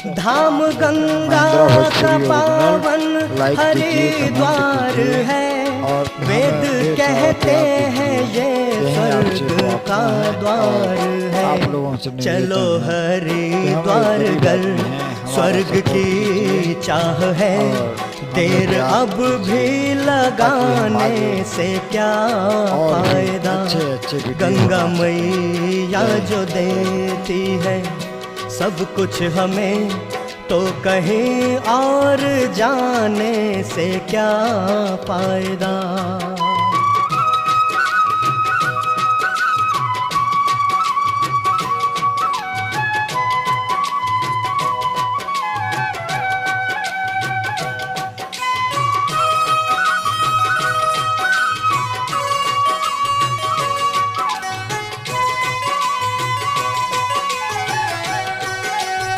धाम गंगा का पावन हरिद्वार है, वेद कहते हैं ये स्वर्ग का द्वार है। चलो हरिद्वार गल स्वर्ग की चाह है, देर अब भी लगाने से क्या फायदा। गंगा मैया जो देती है सब कुछ हमें, तो कहीं और जाने से क्या फायदा।